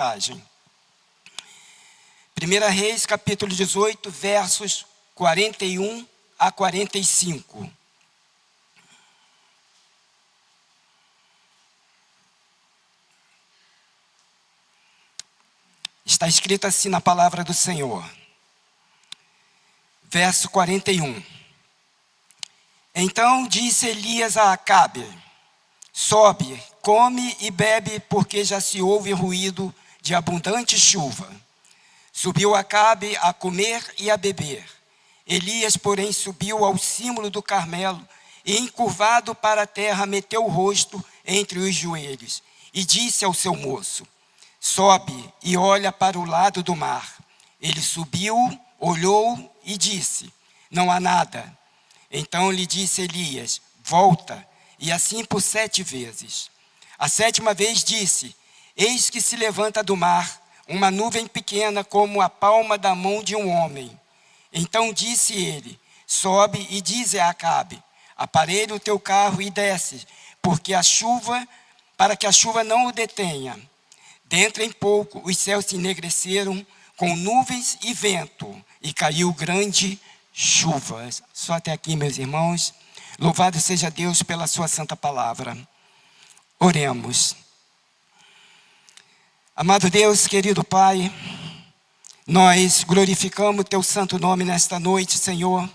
passagem. 1 Reis, capítulo 18, versos 41 a 45. Está escrito assim na palavra do Senhor. Verso 41. Então disse Elias a Acabe: sobe, come e bebe, porque já se ouve ruído de abundante chuva. Subiu Acabe a comer e a beber. Elias, porém, subiu ao cimo do Carmelo e, encurvado para a terra, meteu o rosto entre os joelhos e disse ao seu moço: sobe e olha para o lado do mar. Ele subiu, olhou e disse: não há nada. Então lhe disse Elias: volta, e assim por 7 vezes. A 7ª vez disse: eis que se levanta do mar uma nuvem pequena como a palma da mão de um homem. Então disse ele: sobe e dize a Acabe: aparelha o teu carro e desce, para que a chuva não o detenha. Dentro em pouco os céus se enegreceram com nuvens e vento, e caiu grande chuva. Só até aqui, meus irmãos. Louvado seja Deus pela sua santa palavra. Oremos. Amado Deus, querido Pai, nós glorificamos o teu santo nome nesta noite, Senhor.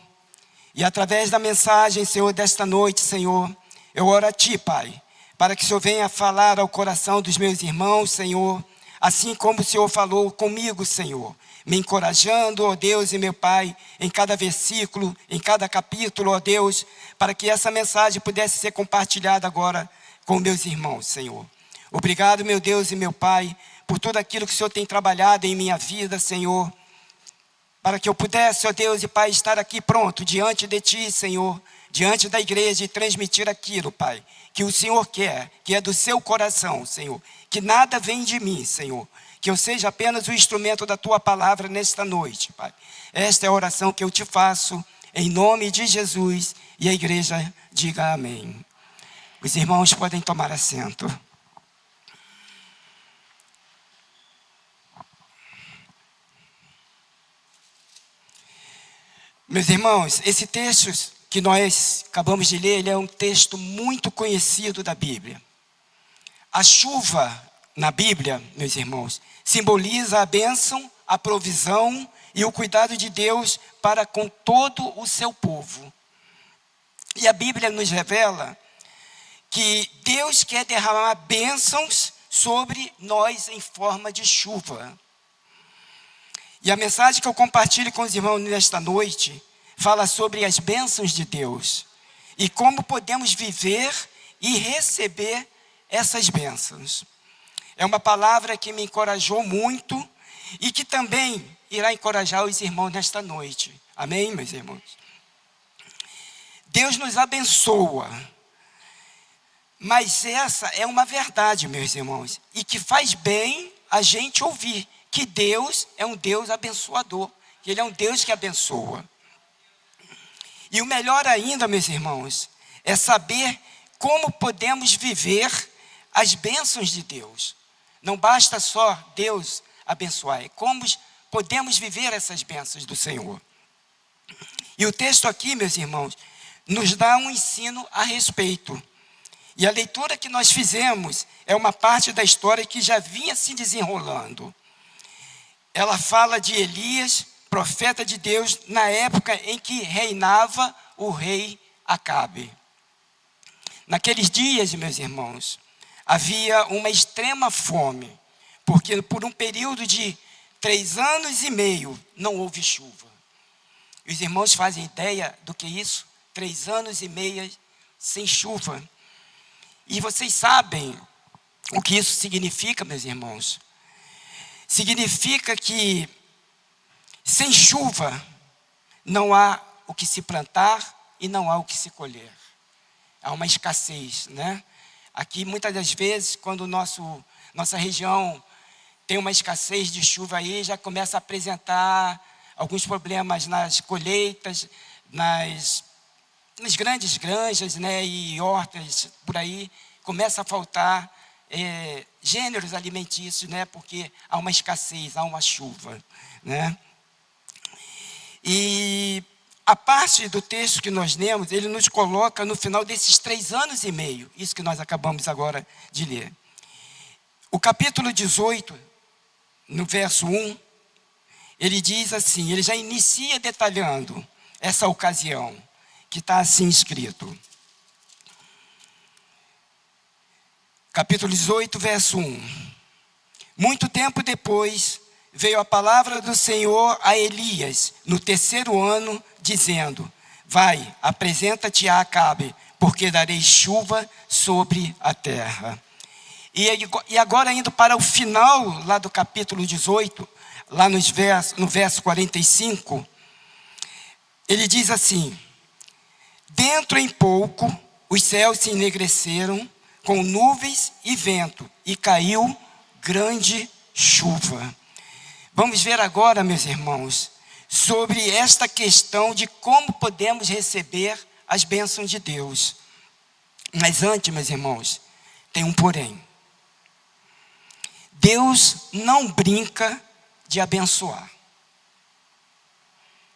E através da mensagem, Senhor, desta noite, Senhor, eu oro a Ti, Pai, para que o Senhor venha falar ao coração dos meus irmãos, Senhor, assim como o Senhor falou comigo, Senhor, me encorajando, ó Deus e meu Pai, em cada versículo, em cada capítulo, ó Deus, para que essa mensagem pudesse ser compartilhada agora com meus irmãos, Senhor. Obrigado, meu Deus e meu Pai, por tudo aquilo que o Senhor tem trabalhado em minha vida, Senhor, para que eu pudesse, ó Deus e Pai, estar aqui pronto diante de Ti, Senhor, diante da igreja e transmitir aquilo, Pai, que o Senhor quer, que é do seu coração, Senhor, que nada vem de mim, Senhor, que eu seja apenas o instrumento da Tua palavra nesta noite, Pai. Esta é a oração que eu te faço, em nome de Jesus, e a igreja diga amém. Os irmãos podem tomar assento. Meus irmãos, esse texto que nós acabamos de ler, ele é um texto muito conhecido da Bíblia. A chuva na Bíblia, meus irmãos, simboliza a bênção, a provisão e o cuidado de Deus para com todo o seu povo. E a Bíblia nos revela que Deus quer derramar bênçãos sobre nós em forma de chuva. E a mensagem que eu compartilho com os irmãos nesta noite fala sobre as bênçãos de Deus e como podemos viver e receber essas bênçãos. É uma palavra que me encorajou muito e que também irá encorajar os irmãos nesta noite. Amém, meus irmãos? Deus nos abençoa, mas essa é uma verdade, meus irmãos, e que faz bem a gente ouvir que Deus é um Deus abençoador, que Ele é um Deus que abençoa. E o melhor ainda, meus irmãos, é saber como podemos viver as bênçãos de Deus. Não basta só Deus abençoar, é como podemos viver essas bênçãos do Senhor. E o texto aqui, meus irmãos, nos dá um ensino a respeito. E a leitura que nós fizemos é uma parte da história que já vinha se desenrolando. Ela fala de Elias, profeta de Deus, na época em que reinava o rei Acabe. Naqueles dias, meus irmãos, havia uma extrema fome, porque por um período de 3 anos e meio não houve chuva. Os irmãos fazem ideia do que é isso? 3 anos e meio sem chuva. E vocês sabem o que isso significa, meus irmãos? Significa que sem chuva não há o que se plantar e não há o que se colher. Há uma escassez, né? Aqui muitas das vezes, quando nossa região tem uma escassez de chuva aí, já começa a apresentar alguns problemas nas colheitas, nas grandes granjas, né, e hortas por aí, começa a faltar gêneros alimentícios, né? Porque há uma escassez, há uma chuva, né? E a parte do texto que nós lemos, ele nos coloca no final desses 3 anos e meio, isso que nós acabamos agora de ler. O capítulo 18, no verso 1, ele diz assim, ele já inicia detalhando essa ocasião, que está assim escrito. Capítulo 18, verso 1. Muito tempo depois, veio a palavra do Senhor a Elias, no 3º ano, dizendo: vai, apresenta-te a Acabe, porque darei chuva sobre a terra. E agora, indo para o final, lá do capítulo 18, lá no verso 45, ele diz assim: dentro em pouco, os céus se enegreceram com nuvens e vento, e caiu grande chuva. Vamos ver agora, meus irmãos, sobre esta questão de como podemos receber as bênçãos de Deus. Mas antes, meus irmãos, tem um porém. Deus não brinca de abençoar.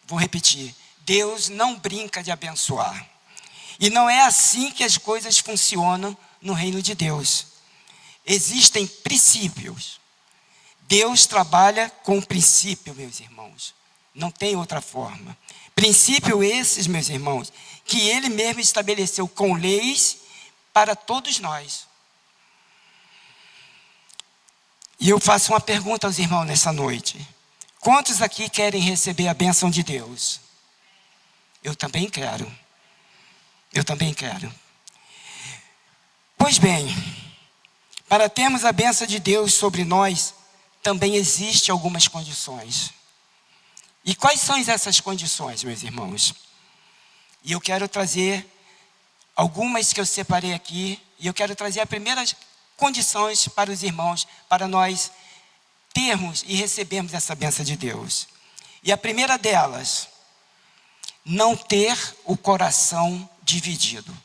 Vou repetir. Deus não brinca de abençoar. E não é assim que as coisas funcionam no reino de Deus. Existem princípios. Deus trabalha com princípio, meus irmãos. Não tem outra forma. Princípio esses, meus irmãos, que Ele mesmo estabeleceu com leis para todos nós. E eu faço uma pergunta aos irmãos nessa noite. Quantos aqui querem receber a bênção de Deus? Eu também quero. Eu também quero. Pois bem, para termos a bênção de Deus sobre nós, também existem algumas condições. E quais são essas condições, meus irmãos? E eu quero trazer algumas que eu separei aqui, e eu quero trazer as primeiras condições para os irmãos, para nós termos e recebermos essa bênção de Deus. E a primeira delas, não ter o coração dividido.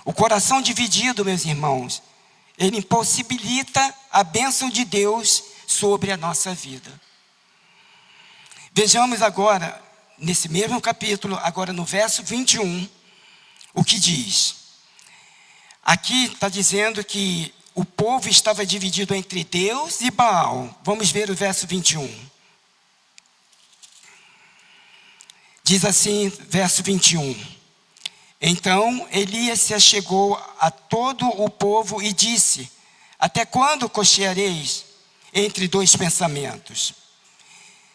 O coração dividido, meus irmãos, ele impossibilita a bênção de Deus sobre a nossa vida. Vejamos agora, nesse mesmo capítulo, agora no verso 21, o que diz. Aqui está dizendo que o povo estava dividido entre Deus e Baal. Vamos ver o verso 21. Diz assim, verso 21. Então Elias se achegou a todo o povo e disse: até quando cocheareis entre 2 pensamentos?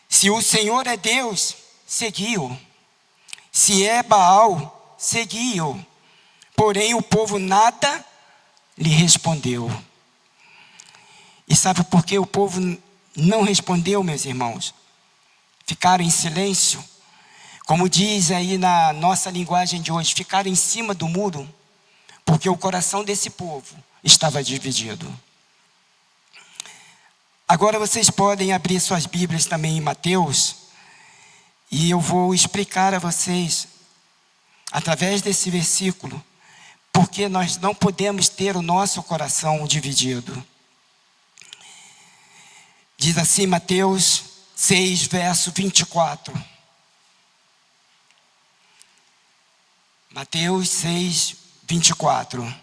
Se o Senhor é Deus, segui-o. Se é Baal, segui-o. Porém o povo nada lhe respondeu. E sabe por que o povo não respondeu, meus irmãos? Ficaram em silêncio. Como diz aí na nossa linguagem de hoje, ficaram em cima do muro, porque o coração desse povo estava dividido. Agora vocês podem abrir suas Bíblias também em Mateus, e eu vou explicar a vocês, através desse versículo, porque nós não podemos ter o nosso coração dividido. Diz assim Mateus 6, verso 24. Mateus 6, 24.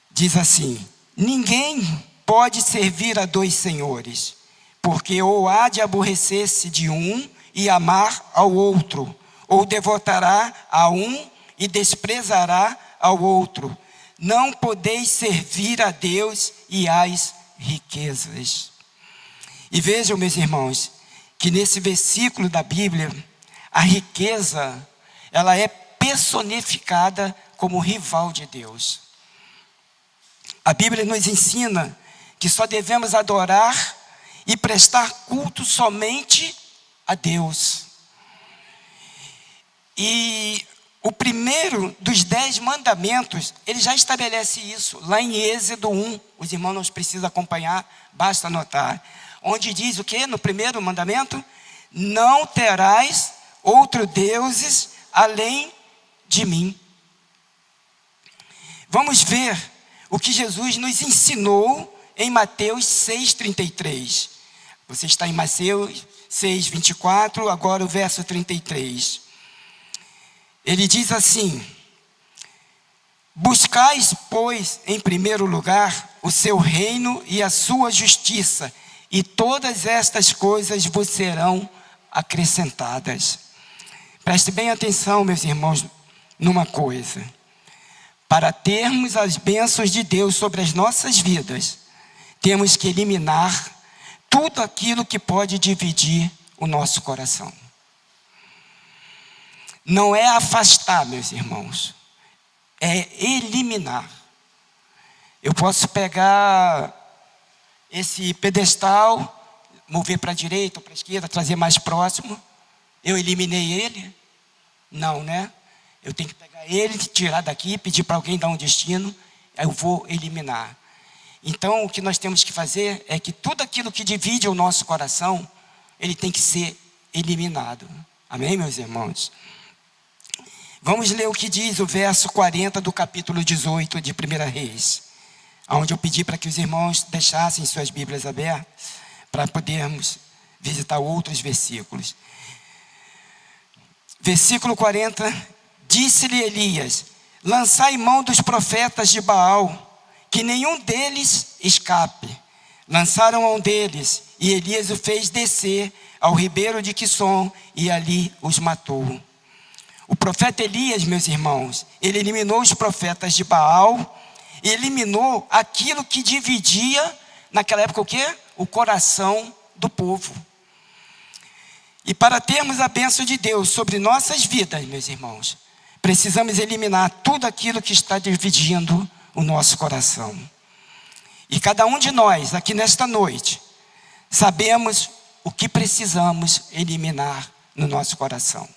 Diz assim: ninguém pode servir a 2 senhores, porque ou há de aborrecer-se de um e amar ao outro, ou devotará a um e desprezará ao outro. Não podeis servir a Deus e às riquezas. E vejam, meus irmãos, que nesse versículo da Bíblia, a riqueza, ela é personificada como rival de Deus. A Bíblia nos ensina que só devemos adorar e prestar culto somente a Deus. E o primeiro dos 10 mandamentos, ele já estabelece isso, lá em Êxodo 1, os irmãos não precisam acompanhar, basta anotar, onde diz o que no primeiro mandamento? Não terás outros deuses além de mim. Vamos ver o que Jesus nos ensinou em Mateus 6,33. Você está em Mateus 6,24, agora o verso 33. Ele diz assim: buscais, pois, em primeiro lugar o seu reino e a sua justiça, e todas estas coisas vos serão acrescentadas. Preste bem atenção, meus irmãos, numa coisa. Para termos as bênçãos de Deus sobre as nossas vidas, temos que eliminar tudo aquilo que pode dividir o nosso coração. Não é afastar, meus irmãos, é eliminar. Eu posso pegar esse pedestal, mover para a direita ou para a esquerda, trazer mais próximo. Eu eliminei ele? Não, né? Eu tenho que pegar ele, tirar daqui, pedir para alguém dar um destino, aí eu vou eliminar. Então, o que nós temos que fazer é que tudo aquilo que divide o nosso coração, ele tem que ser eliminado. Amém, meus irmãos? Vamos ler o que diz o verso 40 do capítulo 18 de 1 Reis, onde eu pedi para que os irmãos deixassem suas Bíblias abertas, para podermos visitar outros versículos. Versículo 40, disse-lhe Elias: lançai mão dos profetas de Baal, que nenhum deles escape. Lançaram mão deles, e Elias o fez descer ao ribeiro de Quisson, e ali os matou. O profeta Elias, meus irmãos, ele eliminou os profetas de Baal, e eliminou aquilo que dividia, naquela época o quê? O coração do povo. E para termos a bênção de Deus sobre nossas vidas, meus irmãos, precisamos eliminar tudo aquilo que está dividindo o nosso coração. E cada um de nós, aqui nesta noite, sabemos o que precisamos eliminar no nosso coração.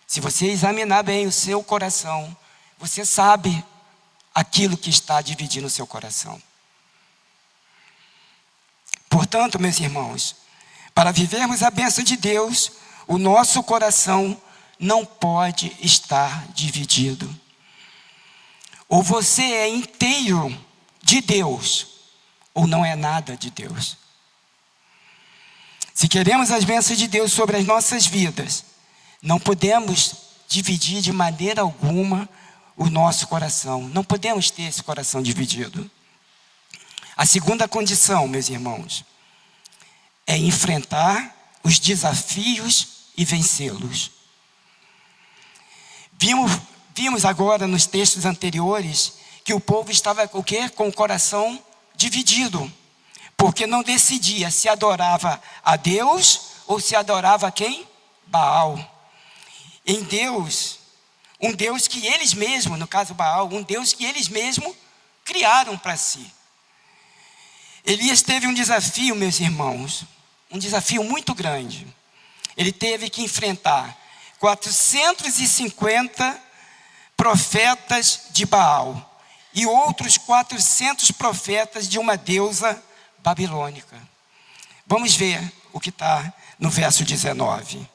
Se você examinar bem o seu coração, você sabe aquilo que está dividindo o seu coração. Portanto, meus irmãos, para vivermos a bênção de Deus, o nosso coração não pode estar dividido. Ou você é inteiro de Deus, ou não é nada de Deus. Se queremos as bênçãos de Deus sobre as nossas vidas, não podemos dividir de maneira alguma o nosso coração. Não podemos ter esse coração dividido. A segunda condição, meus irmãos, é enfrentar os desafios e vencê-los. Vimos agora nos textos anteriores que o povo estava o quê? Com o coração dividido, porque não decidia se adorava a Deus ou se adorava a quem? Baal. Em Deus, um Deus que eles mesmos, no caso Baal, um Deus que eles mesmos criaram para si. Elias teve um desafio, meus irmãos, um desafio muito grande. Ele teve que enfrentar 450 profetas de Baal e outros 400 profetas de uma deusa babilônica. Vamos ver o que está no verso 19.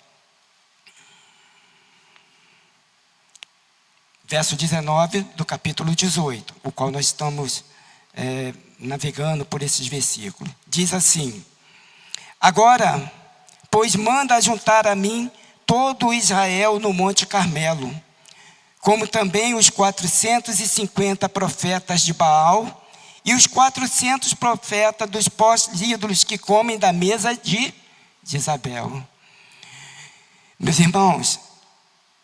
Verso 19 do capítulo 18, o qual nós estamos navegando por esses versículos. Diz assim: agora, pois manda juntar a mim todo Israel no Monte Carmelo, como também os 450 profetas de Baal e os 400 profetas dos postos ídolos que comem da mesa de Jezabel. Meus irmãos,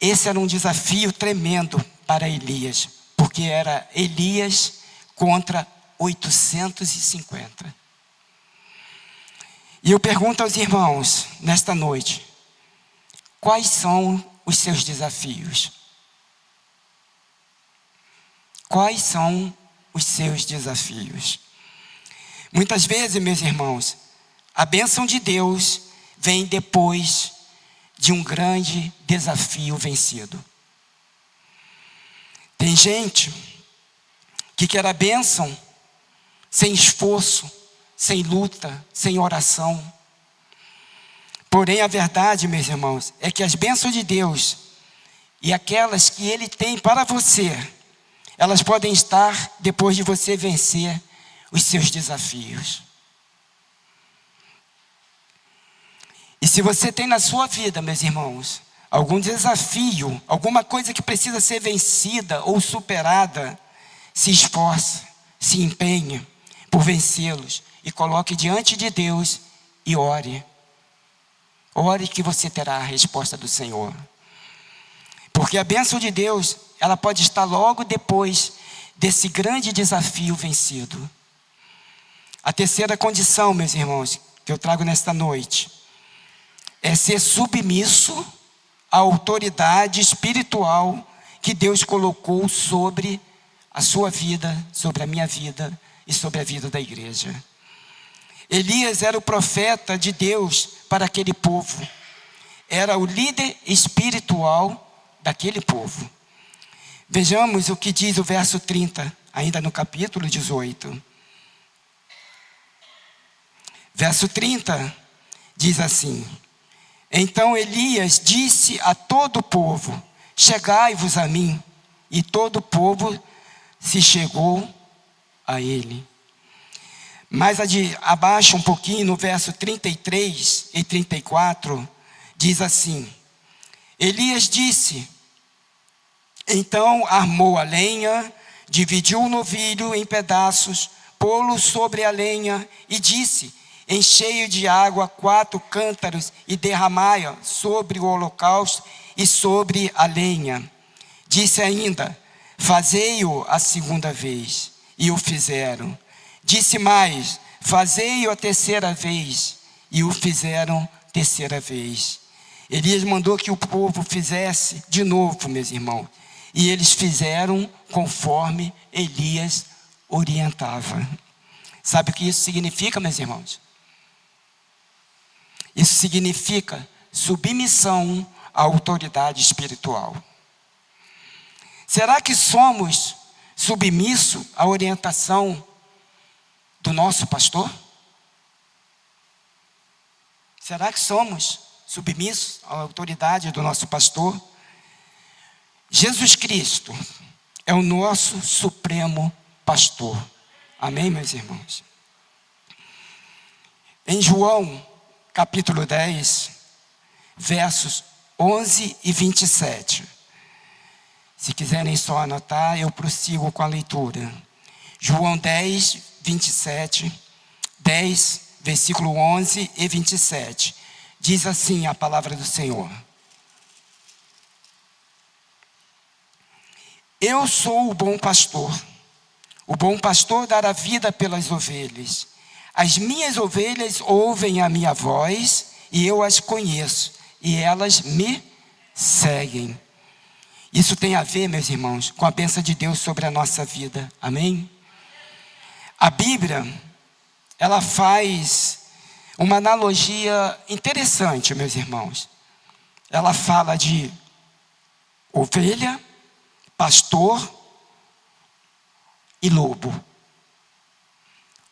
esse era um desafio tremendo para Elias, porque era Elias contra 850. E eu pergunto aos irmãos, nesta noite, quais são os seus desafios? Quais são os seus desafios? Muitas vezes, meus irmãos, a bênção de Deus vem depois de um grande desafio vencido. Tem gente que quer a bênção sem esforço, sem luta, sem oração. Porém, a verdade, meus irmãos, é que as bênçãos de Deus e aquelas que Ele tem para você, elas podem estar depois de você vencer os seus desafios. E se você tem na sua vida, meus irmãos, algum desafio, alguma coisa que precisa ser vencida ou superada, se esforce, se empenhe por vencê-los e coloque diante de Deus e ore. Ore que você terá a resposta do Senhor. Porque a bênção de Deus, ela pode estar logo depois desse grande desafio vencido. A terceira condição, meus irmãos, que eu trago nesta noite, é ser submisso à autoridade espiritual que Deus colocou sobre a sua vida, sobre a minha vida e sobre a vida da igreja. Elias era o profeta de Deus para aquele povo. Era o líder espiritual daquele povo. Vejamos o que diz o verso 30, ainda no capítulo 18. Verso 30 diz assim: Então Elias disse a todo o povo: chegai-vos a mim. E todo o povo se chegou a ele. Mais abaixo um pouquinho, no verso 33 e 34, diz assim: Elias disse, então armou a lenha, dividiu o novilho em pedaços, pô-lo sobre a lenha e disse: enchei de água 4 cântaros e derramai-a sobre o holocausto e sobre a lenha. Disse ainda: fazei-o a segunda vez. E o fizeram. Disse mais: fazei-o a terceira vez. E o fizeram terceira vez. Elias mandou que o povo fizesse de novo, meus irmãos. E eles fizeram conforme Elias orientava. Sabe o que isso significa, meus irmãos? Isso significa submissão à autoridade espiritual. Será que somos submissos à orientação do nosso pastor? Será que somos submissos à autoridade do nosso pastor? Jesus Cristo é o nosso supremo pastor. Amém, meus irmãos? Em João, capítulo 10, versos 11 e 27. Se quiserem só anotar, eu prossigo com a leitura. João 10, 27, 10, versículo 11 e 27. Diz assim a palavra do Senhor: Eu sou o bom pastor. O bom pastor dará vida pelas ovelhas. As minhas ovelhas ouvem a minha voz e eu as conheço e elas me seguem. Isso tem a ver, meus irmãos, com a bênção de Deus sobre a nossa vida. Amém? A Bíblia, ela faz uma analogia interessante, meus irmãos. Ela fala de ovelha, pastor e lobo.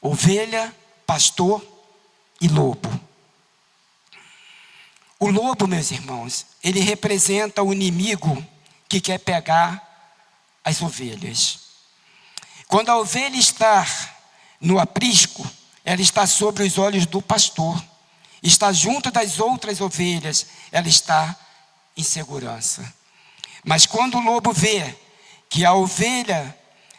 Ovelha, pastor e lobo. O lobo, meus irmãos, ele representa o inimigo que quer pegar as ovelhas. Quando a ovelha está no aprisco, ela está sobre os olhos do pastor. Está junto das outras ovelhas, ela está em segurança. Mas quando o lobo vê que a ovelha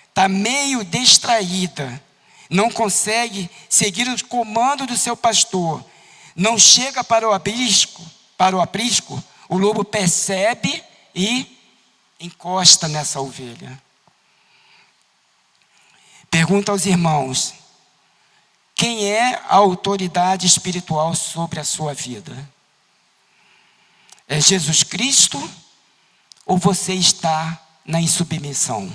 está meio distraída, não consegue seguir o comando do seu pastor, não chega para o aprisco, o lobo percebe e encosta nessa ovelha. Pergunta aos irmãos: quem é a autoridade espiritual sobre a sua vida? É Jesus Cristo ou você está na insubmissão?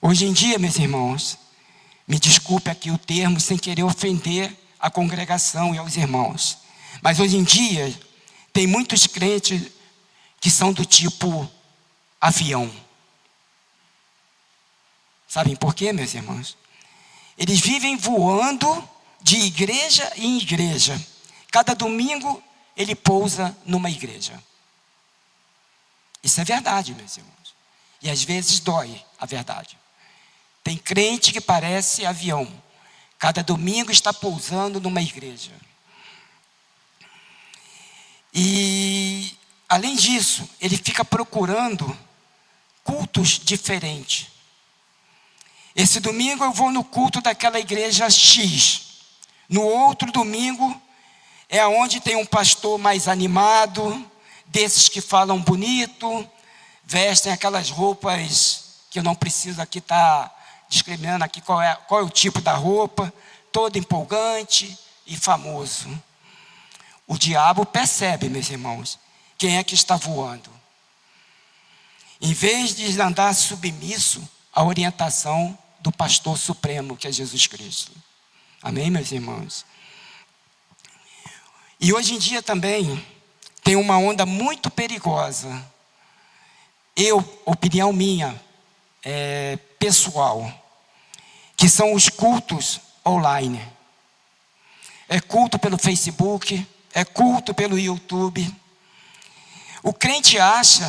Hoje em dia, meus irmãos, me desculpe aqui o termo, sem querer ofender a congregação e aos irmãos, mas hoje em dia tem muitos crentes que são do tipo avião. Sabem por quê, meus irmãos? Eles vivem voando de igreja em igreja. Cada domingo ele pousa numa igreja. Isso é verdade, meus irmãos. E às vezes dói a verdade. Tem crente que parece avião. Cada domingo está pousando numa igreja. E, além disso, ele fica procurando cultos diferentes. Esse domingo eu vou no culto daquela igreja X. No outro domingo é onde tem um pastor mais animado, desses que falam bonito, vestem aquelas roupas que eu não preciso aqui estar discriminando aqui qual é o tipo da roupa, todo empolgante e famoso. O diabo percebe, meus irmãos, quem é que está voando. Em vez de andar submisso à orientação do pastor supremo, que é Jesus Cristo. Amém, meus irmãos? E hoje em dia também tem uma onda muito perigosa. Opinião minha, pessoal, que são os cultos online. É culto pelo Facebook, é culto pelo YouTube. O crente acha,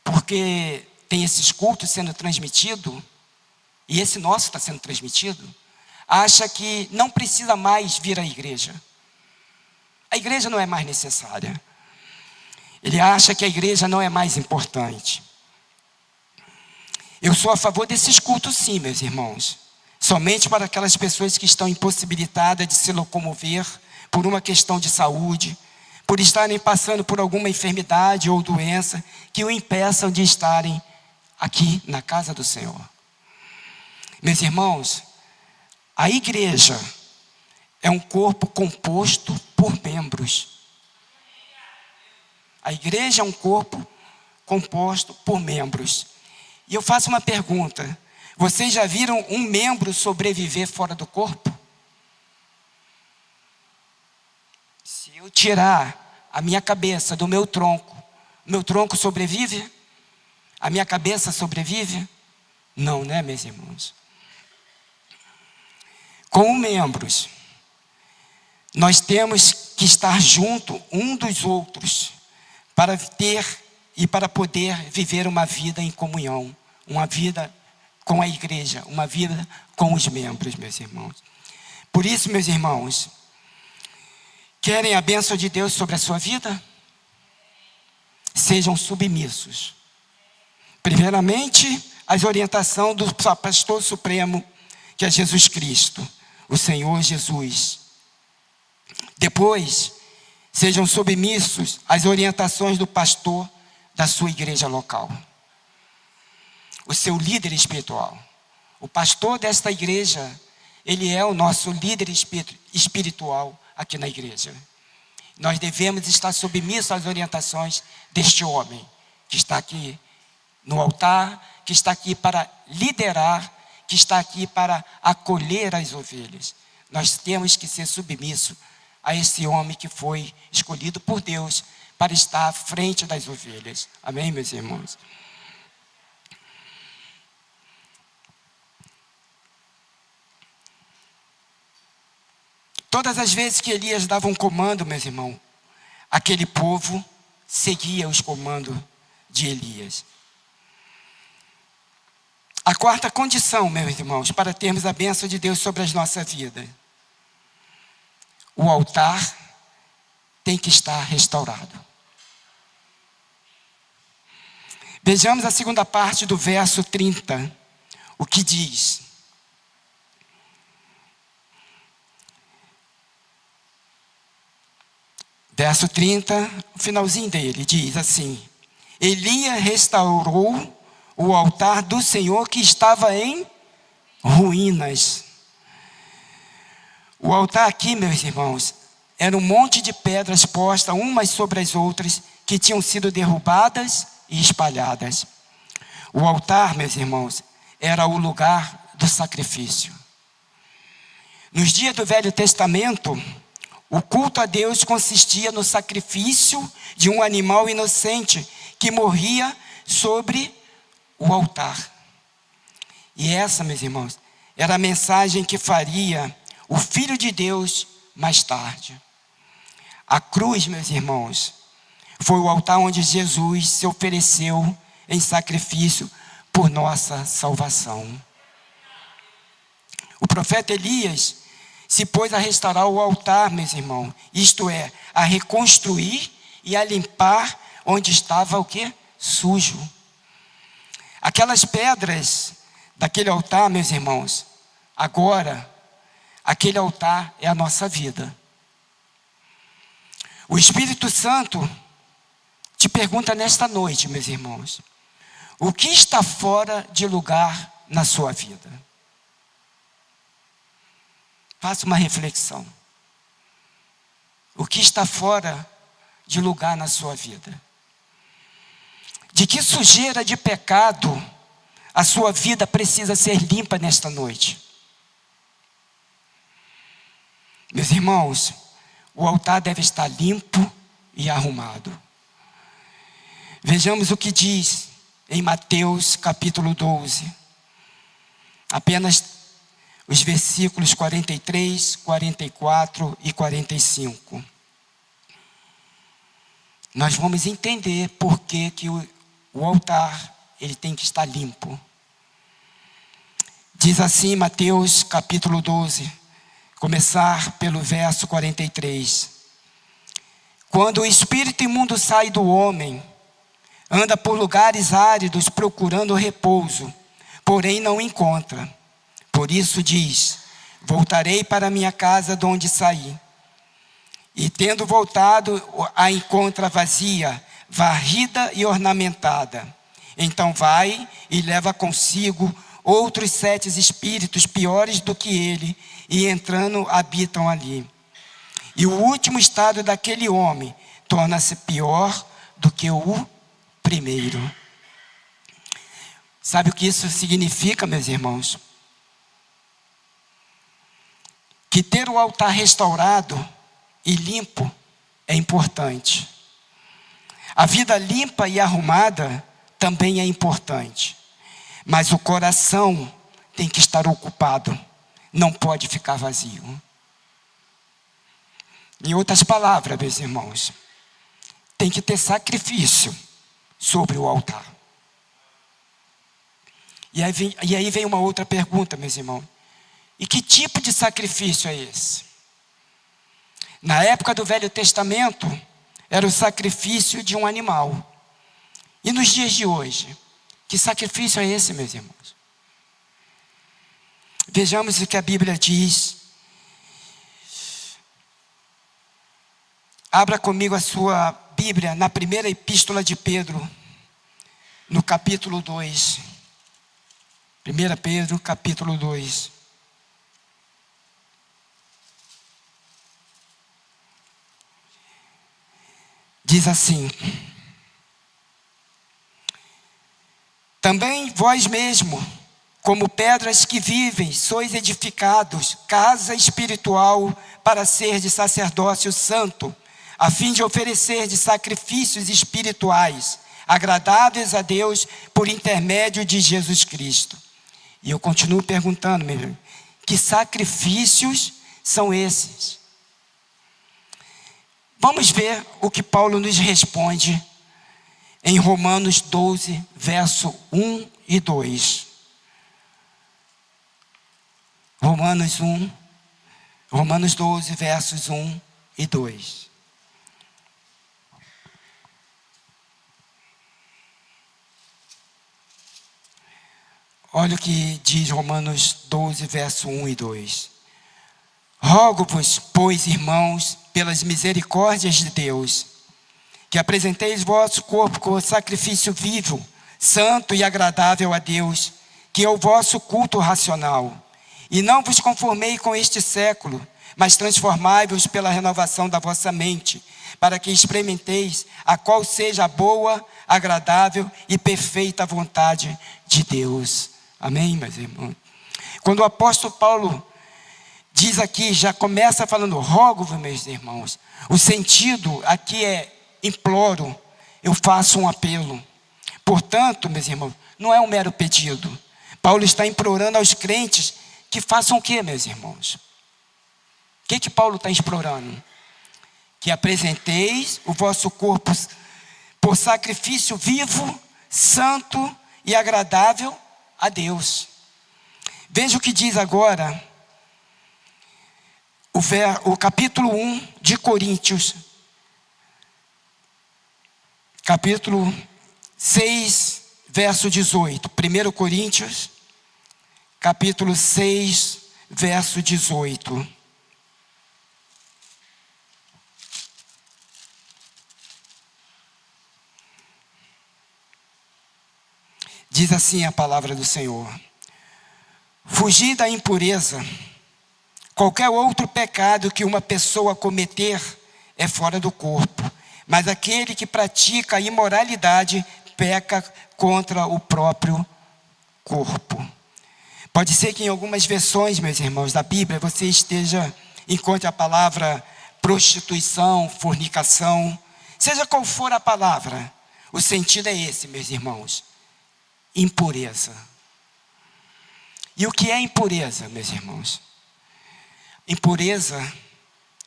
porque tem esses cultos sendo transmitidos, e esse nosso está sendo transmitido, acha que não precisa mais vir à igreja. A igreja não é mais necessária. Ele acha que a igreja não é mais importante. Eu sou a favor desses cultos sim, meus irmãos. Somente para aquelas pessoas que estão impossibilitadas de se locomover por uma questão de saúde, por estarem passando por alguma enfermidade ou doença que o impeçam de estarem aqui na casa do Senhor. Meus irmãos, a igreja é um corpo composto por membros. A igreja é um corpo composto por membros. E eu faço uma pergunta: vocês já viram um membro sobreviver fora do corpo? Se eu tirar a minha cabeça do meu tronco sobrevive? A minha cabeça sobrevive? Não, né, meus irmãos? Como membros, nós temos que estar junto um dos outros para ter e para poder viver uma vida em comunhão, uma vida com a igreja, uma vida com os membros, meus irmãos. Por isso, meus irmãos, querem a bênção de Deus sobre a sua vida? Sejam submissos. Primeiramente, as orientações do pastor supremo, que é Jesus Cristo, o Senhor Jesus. Depois, sejam submissos às orientações do pastor da sua igreja local, o seu líder espiritual. O pastor desta igreja, ele é o nosso líder espiritual aqui na igreja. Nós devemos estar submissos às orientações deste homem, que está aqui no altar, que está aqui para liderar, que está aqui para acolher as ovelhas. Nós temos que ser submissos a esse homem que foi escolhido por Deus para estar à frente das ovelhas. Amém, meus irmãos? Todas as vezes que Elias dava um comando, meus irmãos, aquele povo seguia os comandos de Elias. A quarta condição, meus irmãos, para termos a bênção de Deus sobre as nossas vidas: o altar tem que estar restaurado. Vejamos a segunda parte do verso 30, o que diz. Verso 30, o finalzinho dele, diz assim: Elias restaurou o altar do Senhor que estava em ruínas. O altar aqui, meus irmãos, era um monte de pedras postas umas sobre as outras, que tinham sido derrubadas e espalhadas. O altar, meus irmãos, era o lugar do sacrifício. Nos dias do Velho Testamento, o culto a Deus consistia no sacrifício de um animal inocente que morria sobre o altar. E essa, meus irmãos, era a mensagem que faria o Filho de Deus mais tarde. A cruz, meus irmãos, Foi o altar onde Jesus se ofereceu em sacrifício por nossa salvação. O profeta Elias se pôs a restaurar o altar, meus irmãos. Isto é, a reconstruir e a limpar onde estava o quê? Sujo. Aquelas pedras daquele altar, meus irmãos, agora, aquele altar é a nossa vida. O Espírito Santo te pergunta nesta noite, meus irmãos, o que está fora de lugar na sua vida? Faça uma reflexão. O que está fora de lugar na sua vida? De que sujeira de pecado a sua vida precisa ser limpa nesta noite? Meus irmãos, o altar deve estar limpo e arrumado. Vejamos o que diz em Mateus capítulo 12. Apenas os versículos 43, 44 e 45. Nós vamos entender por que o altar ele tem que estar limpo. Diz assim Mateus capítulo 12, começar pelo verso 43. Quando o espírito imundo sai do homem, anda por lugares áridos procurando repouso, porém não encontra. Por isso diz: voltarei para minha casa de onde saí. E tendo voltado, a encontra vazia, varrida e ornamentada. Então vai e leva consigo outros 7 espíritos piores do que ele, e entrando habitam ali. E o último estado daquele homem torna-se pior do que o primeiro. Sabe o que isso significa, meus irmãos? Que ter o altar restaurado e limpo é importante. A vida limpa e arrumada também é importante. Mas o coração tem que estar ocupado. Não pode ficar vazio. Em outras palavras, meus irmãos, tem que ter sacrifício sobre o altar. E aí vem uma outra pergunta, meus irmãos. E que tipo de sacrifício é esse? Na época do Velho Testamento, era o sacrifício de um animal. E nos dias de hoje, que sacrifício é esse, meus irmãos? Vejamos o que a Bíblia diz. Abra comigo a sua Bíblia na primeira epístola de Pedro, no capítulo 2. 1 Pedro, capítulo 2. Diz assim: também vós mesmo, como pedras que vivem, sois edificados, casa espiritual, para ser de sacerdócio santo, a fim de oferecer de sacrifícios espirituais, agradáveis a Deus, por intermédio de Jesus Cristo. E eu continuo perguntando, meu irmão, que sacrifícios são esses? Vamos ver o que Paulo nos responde em Romanos 12, verso 1 e 2. Romanos 12, versos 1 e 2. Olha o que diz Romanos 12, verso 1 e 2. Rogo-vos, pois, irmãos, pelas misericórdias de Deus, que apresenteis vosso corpo como sacrifício vivo, santo e agradável a Deus, que é o vosso culto racional. E não vos conformei com este século, mas transformai-vos pela renovação da vossa mente, para que experimenteis a qual seja a boa, agradável e perfeita vontade de Deus. Amém, meus irmãos? Quando o apóstolo Paulo diz aqui, já começa falando, rogo-vos, meus irmãos. O sentido aqui é imploro, eu faço um apelo. Portanto, meus irmãos, não é um mero pedido. Paulo está implorando aos crentes que façam o quê, meus irmãos? O que Paulo está implorando? Que apresenteis o vosso corpo por sacrifício vivo, santo e agradável a Deus. Veja o que diz agora o capítulo 1 de Coríntios, capítulo 6, verso 18. 1 Coríntios, capítulo 6, verso 18. Diz assim a palavra do Senhor: fugir da impureza. Qualquer outro pecado que uma pessoa cometer é fora do corpo, mas aquele que pratica a imoralidade peca contra o próprio corpo. Pode ser que em algumas versões, meus irmãos, da Bíblia, você encontre a palavra prostituição, fornicação, seja qual for a palavra, o sentido é esse, meus irmãos: impureza. E o que é impureza, meus irmãos? Impureza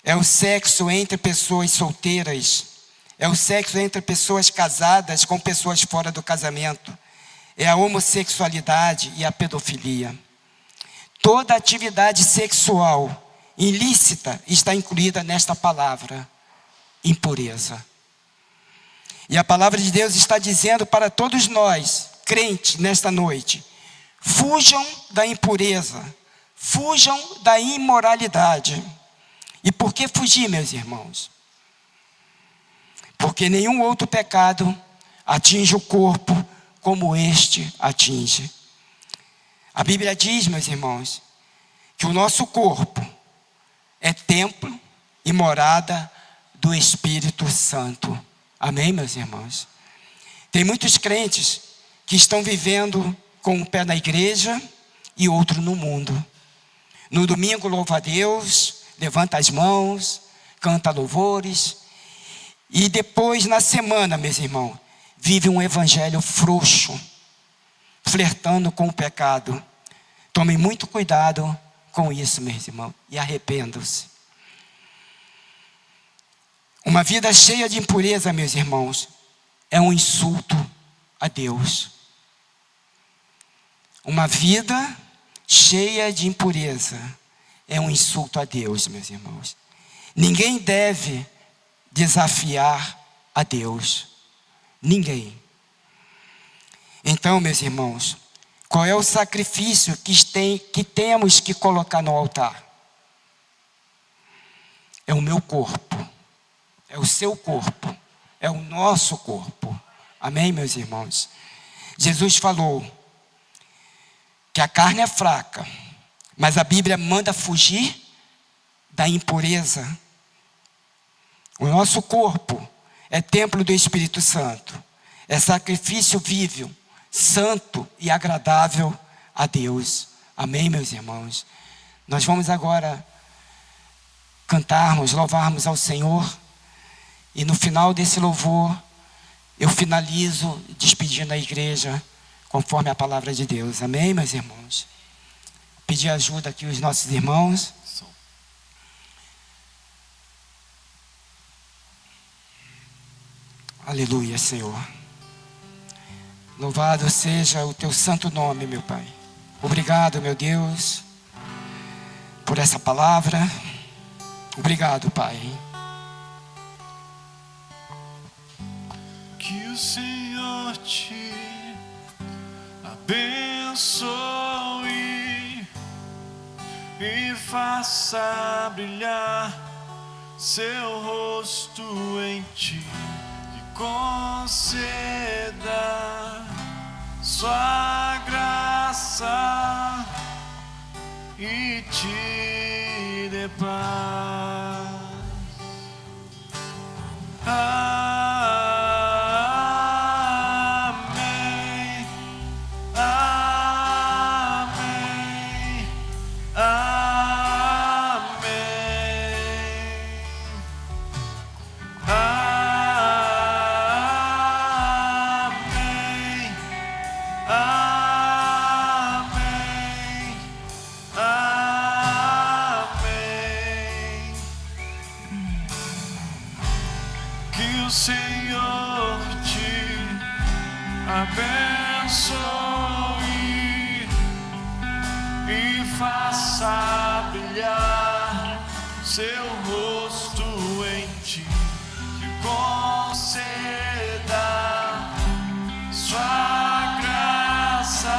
é o sexo entre pessoas solteiras, é o sexo entre pessoas casadas com pessoas fora do casamento, é a homossexualidade e a pedofilia. Toda atividade sexual ilícita está incluída nesta palavra, impureza. E a palavra de Deus está dizendo para todos nós, crentes, nesta noite: fujam da impureza, fujam da imoralidade. E por que fugir, meus irmãos? Porque nenhum outro pecado atinge o corpo como este atinge. A Bíblia diz, meus irmãos, que o nosso corpo é templo e morada do Espírito Santo. Amém, meus irmãos? Tem muitos crentes que estão vivendo com um pé na igreja e outro no mundo. No domingo louva a Deus, levanta as mãos, canta louvores, e depois na semana, meus irmãos, vive um evangelho frouxo, flertando com o pecado. Tomem muito cuidado com isso, meus irmãos, e arrependam-se. Uma vida cheia de impureza, meus irmãos, é um insulto a Deus. Uma vida cheia de impureza é um insulto a Deus, meus irmãos. Ninguém deve desafiar a Deus. Ninguém. Então, meus irmãos, qual é o sacrifício que temos que colocar no altar? É o meu corpo, é o seu corpo, é o nosso corpo. Amém, meus irmãos? Jesus falou que a carne é fraca, mas a Bíblia manda fugir da impureza. O nosso corpo é templo do Espírito Santo, é sacrifício vivo, santo e agradável a Deus. Amém, meus irmãos? Nós vamos agora cantarmos, louvarmos ao Senhor, e no final desse louvor eu finalizo despedindo a igreja conforme a palavra de Deus. Amém, meus irmãos? Pedir ajuda aqui aos nossos irmãos. Aleluia, Senhor. Louvado seja o teu santo nome, meu Pai. Obrigado, meu Deus, por essa palavra. Obrigado, Pai. Que o Senhor te abençoe e faça brilhar seu rosto em ti, que conceda sua graça e te dê paz. Amém, amém, amém, amém, amém, amém. Que o Senhor te abençoe e faça brilhar seu rosto em ti, que conceda sua graça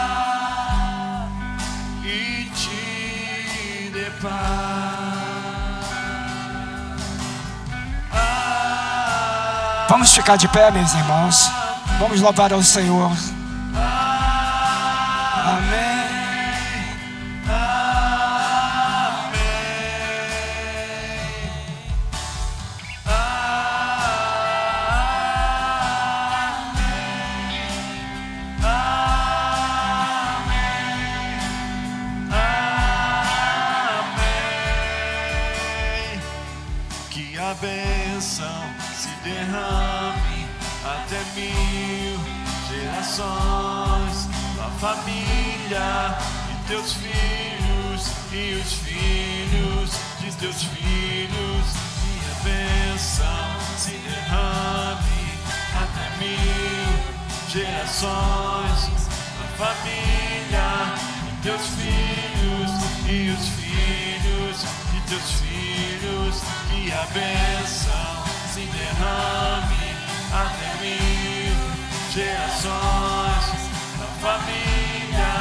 e te dê paz. Vamos ficar de pé, meus irmãos. Vamos louvar ao Senhor. Amém. Que a bênção se derrame até 1000 gerações, a família e teus filhos e os filhos de teus filhos. Que a bênção se derrame até 1000 gerações, a família e teus filhos e os filhos de teus filhos. Que a bênção se derrame até 1000 gerações, da família,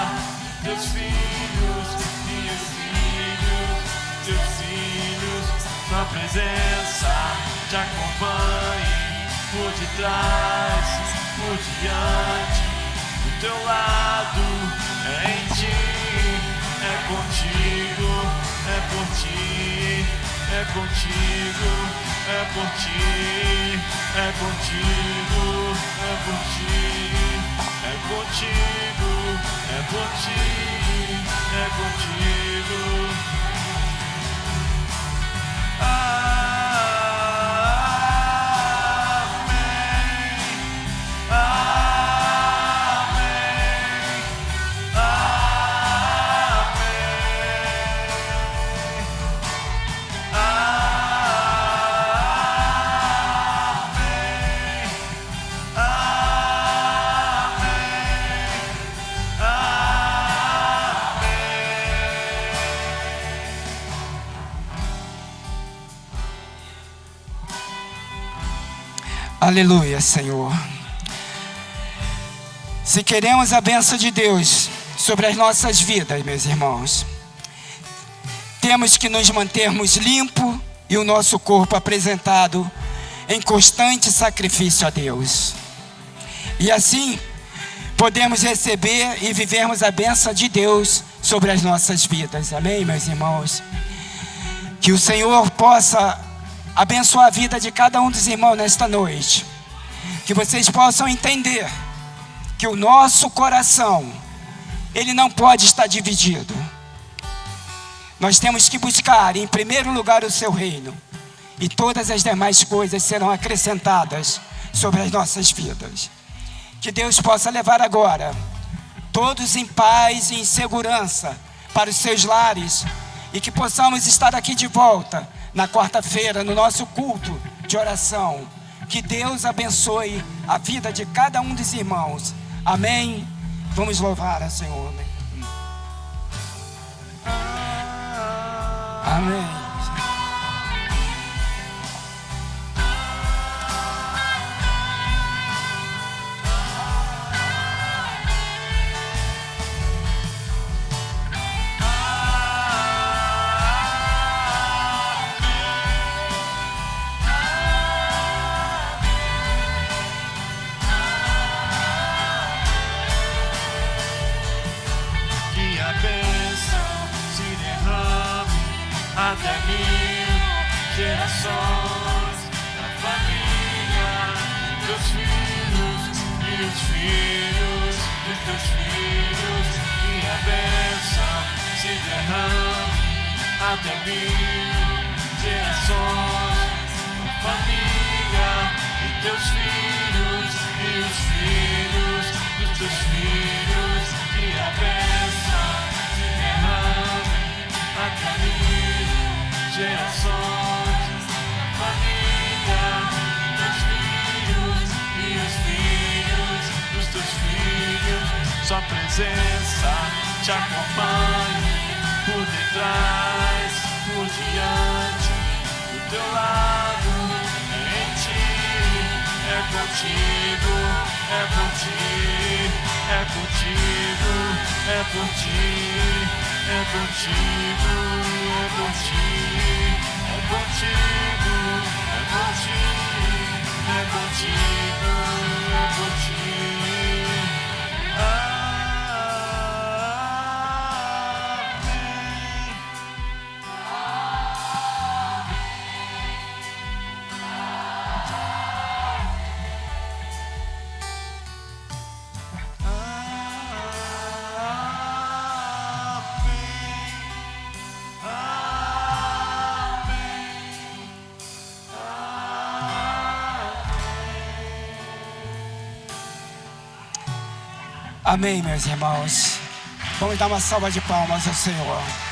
teus filhos e os filhos, teus filhos. Sua presença te acompanhe por detrás, por diante, do teu lado, é em ti, é contigo, é por ti. É contigo, é por ti, é contigo, é por ti, é contigo, é por ti, é contigo. Aleluia, Senhor. Se queremos a bênção de Deus sobre as nossas vidas, meus irmãos, temos que nos mantermos limpos e o nosso corpo apresentado em constante sacrifício a Deus. E assim, podemos receber e vivermos a bênção de Deus sobre as nossas vidas. Amém, meus irmãos? Que o Senhor possa abençoar a vida de cada um dos irmãos nesta noite. Que vocês possam entender que o nosso coração, ele não pode estar dividido. Nós temos que buscar em primeiro lugar o seu reino, e todas as demais coisas serão acrescentadas sobre as nossas vidas. Que Deus possa levar agora todos em paz e em segurança para os seus lares, e que possamos estar aqui de volta na quarta-feira, no nosso culto de oração. Que Deus abençoe a vida de cada um dos irmãos. Amém? Vamos louvar ao Senhor. Amém. Até 1000 gerações, da família, teus filhos e os filhos dos teus filhos. Que a bênção se derrame até 1000 gerações, da família e teus filhos e os filhos dos teus filhos. Que a bênção se derrame até 1000 gerações, família, teus filhos e os filhos dos teus filhos. presença te acompanhe por detrás, por diante, do teu lado, é em ti, é contigo, é por ti, é contigo, é por ti, é contigo, é por ti, é contigo, é por ti, é contigo, é por ti. Amém, meus irmãos. Vamos dar uma salva de palmas ao Senhor.